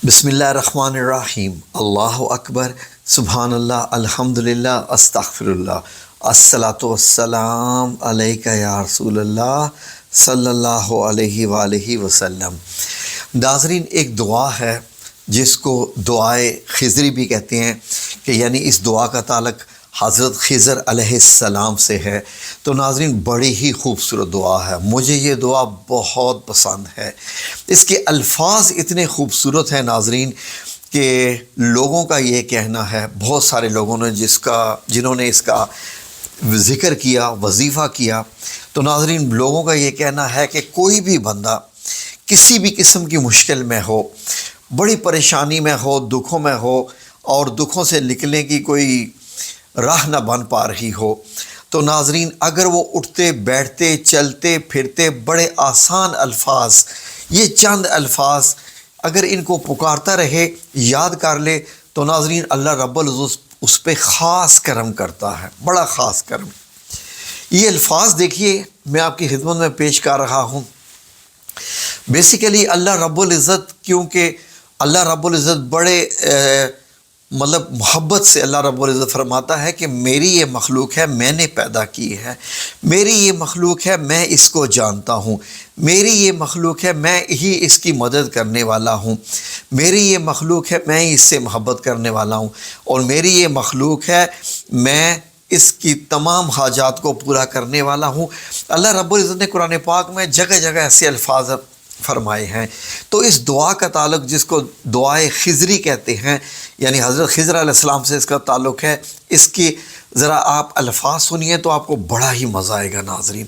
بسم اللہ الرحمن الرحیم، اللہ اکبر، سبحان اللہ، الحمدللہ، استغفر اللہ، الصلاۃ والسلام علیک یا رسول اللہ صلی اللہ علیہ وآلہ وسلم۔ ناظرین، ایک دعا ہے جس کو دعائے خضری بھی کہتے ہیں، کہ یعنی اس دعا کا تعلق حضرت خضر علیہ السلام سے ہے۔ تو ناظرین، بڑی ہی خوبصورت دعا ہے، مجھے یہ دعا بہت پسند ہے۔ اس کے الفاظ اتنے خوبصورت ہیں ناظرین کہ لوگوں کا یہ کہنا ہے، بہت سارے لوگوں نے جنہوں نے اس کا ذکر کیا، وظیفہ کیا، تو ناظرین لوگوں کا یہ کہنا ہے کہ کوئی بھی بندہ کسی بھی قسم کی مشکل میں ہو، بڑی پریشانی میں ہو، دکھوں میں ہو، اور دکھوں سے نکلنے کی کوئی راہ نہ بن پا رہی ہو، تو ناظرین اگر وہ اٹھتے بیٹھتے چلتے پھرتے بڑے آسان الفاظ، یہ چند الفاظ اگر ان کو پکارتا رہے، یاد کر لے، تو ناظرین اللہ رب العزت اس پہ خاص کرم کرتا ہے، بڑا خاص کرم۔ یہ الفاظ دیکھیے، میں آپ کی خدمت میں پیش کر رہا ہوں۔ بیسیکلی اللہ رب العزت، کیونکہ اللہ رب العزت بڑے محبت سے اللہ رب العزت فرماتا ہے کہ میری یہ مخلوق ہے، میں نے پیدا کی ہے، میری یہ مخلوق ہے، میں اس کو جانتا ہوں، میری یہ مخلوق ہے، میں ہی اس کی مدد کرنے والا ہوں، میری یہ مخلوق ہے، میں ہی اس سے محبت کرنے والا ہوں، اور میری یہ مخلوق ہے، میں اس کی تمام حاجات کو پورا کرنے والا ہوں۔ اللہ رب العزت نے قرآن پاک میں جگہ جگہ ایسے الفاظ فرمائے ہیں۔ تو اس دعا کا تعلق، جس کو دعائے خضری کہتے ہیں، یعنی حضرت خضر علیہ السلام سے اس کا تعلق ہے، اس کی ذرا آپ الفاظ سنیے تو آپ کو بڑا ہی مزہ آئے گا۔ ناظرین،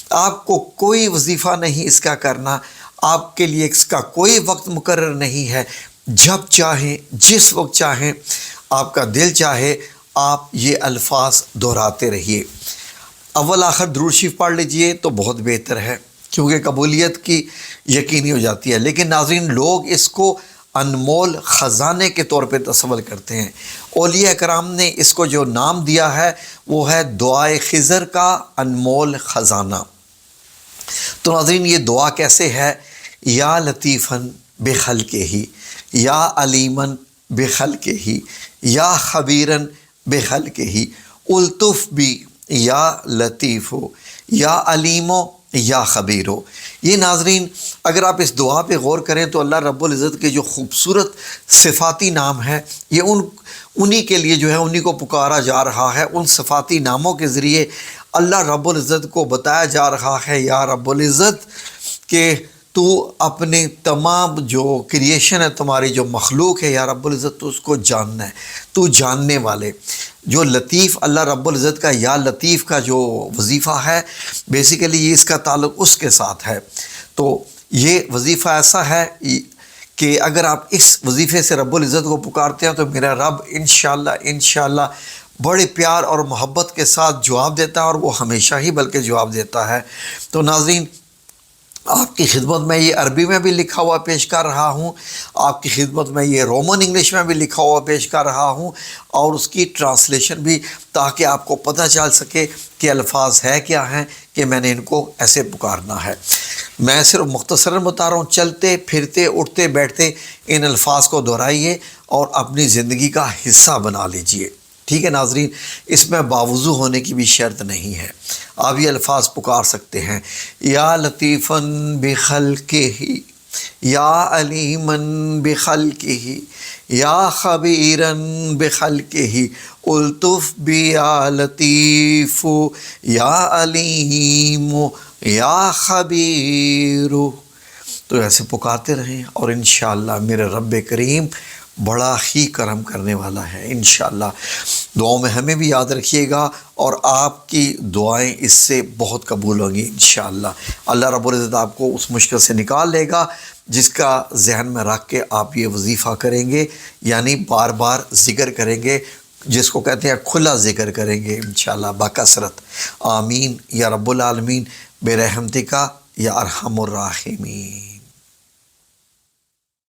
آپ کو کوئی وظیفہ نہیں اس کا کرنا، آپ کے لیے اس کا کوئی وقت مقرر نہیں ہے، جب چاہیں، جس وقت چاہیں، آپ کا دل چاہے، آپ یہ الفاظ دہراتے رہیے۔ اول آخر درود شریف پڑھ لیجئے تو بہت بہتر ہے، کیونکہ قبولیت کی یقینی ہو جاتی ہے۔ لیکن ناظرین، لوگ اس کو انمول خزانے کے طور پہ تصور کرتے ہیں۔ اولیاء کرام نے اس کو جو نام دیا ہے وہ ہے دعائے خضر کا انمول خزانہ۔ تو ناظرین، یہ دعا کیسے ہے؟ یا لطیفاً بخلقہ، یا علیماً بخلقہ، یا خبیراً بخلقہ، الطف بی یا لطیف ہو، یا علیم ہو، یا خبیر ہو۔ یہ ناظرین اگر آپ اس دعا پہ غور کریں تو اللہ رب العزت کے جو خوبصورت صفاتی نام ہیں، یہ انہی کے لیے جو ہے، انہی کو پکارا جا رہا ہے۔ ان صفاتی ناموں کے ذریعے اللہ رب العزت کو بتایا جا رہا ہے، یا رب العزت کہ تو اپنے تمام جو کریشن ہے، تمہاری جو مخلوق ہے، یا رب العزت تو اس کو جاننا ہے، تو جاننے والے۔ جو لطیف، اللہ رب العزت کا یا لطیف کا جو وظیفہ ہے، بیسیکلی یہ اس کا تعلق اس کے ساتھ ہے۔ تو یہ وظیفہ ایسا ہے کہ اگر آپ اس وظیفے سے رب العزت کو پکارتے ہیں تو میرا رب انشاءاللہ بڑے پیار اور محبت کے ساتھ جواب دیتا ہے، اور وہ ہمیشہ ہی بلکہ جواب دیتا ہے۔ تو ناظرین، آپ کی خدمت میں یہ عربی میں بھی لکھا ہوا پیش کر رہا ہوں، آپ کی خدمت میں یہ رومن انگلش میں بھی لکھا ہوا پیش کر رہا ہوں، اور اس کی ٹرانسلیشن بھی، تاکہ آپ کو پتہ چل سکے کہ الفاظ ہے کیا ہیں، کہ میں نے ان کو ایسے پکارنا ہے۔ میں صرف مختصراً بتا رہا ہوں، چلتے پھرتے اٹھتے بیٹھتے ان الفاظ کو دہرائیے اور اپنی زندگی کا حصہ بنا لیجئے۔ ٹھیک ہے ناظرین، اس میں باوضو ہونے کی بھی شرط نہیں ہے، آپ یہ الفاظ پکار سکتے ہیں۔ یا لطیفاً بخلقہ، یا علیماً بخلقہ، یا خبیراً بخلقہ، الطف بی یا لطیف، یا علیم، یا خبیر۔ تو ایسے پکارتے رہیں، اور انشاءاللہ میرے رب کریم بڑا ہی کرم کرنے والا ہے انشاءاللہ۔ دعاؤں میں ہمیں بھی یاد رکھیے گا، اور آپ کی دعائیں اس سے بہت قبول ہوں گی انشاءاللہ۔ اللہ رب العزت آپ کو اس مشکل سے نکال لے گا جس کا ذہن میں رکھ کے آپ یہ وظیفہ کریں گے، یعنی بار بار ذکر کریں گے، جس کو کہتے ہیں کھلا ذکر کریں گے انشاءاللہ بکثرت۔ آمین یا رب العالمین برحمتک یا ارحم الراحمین۔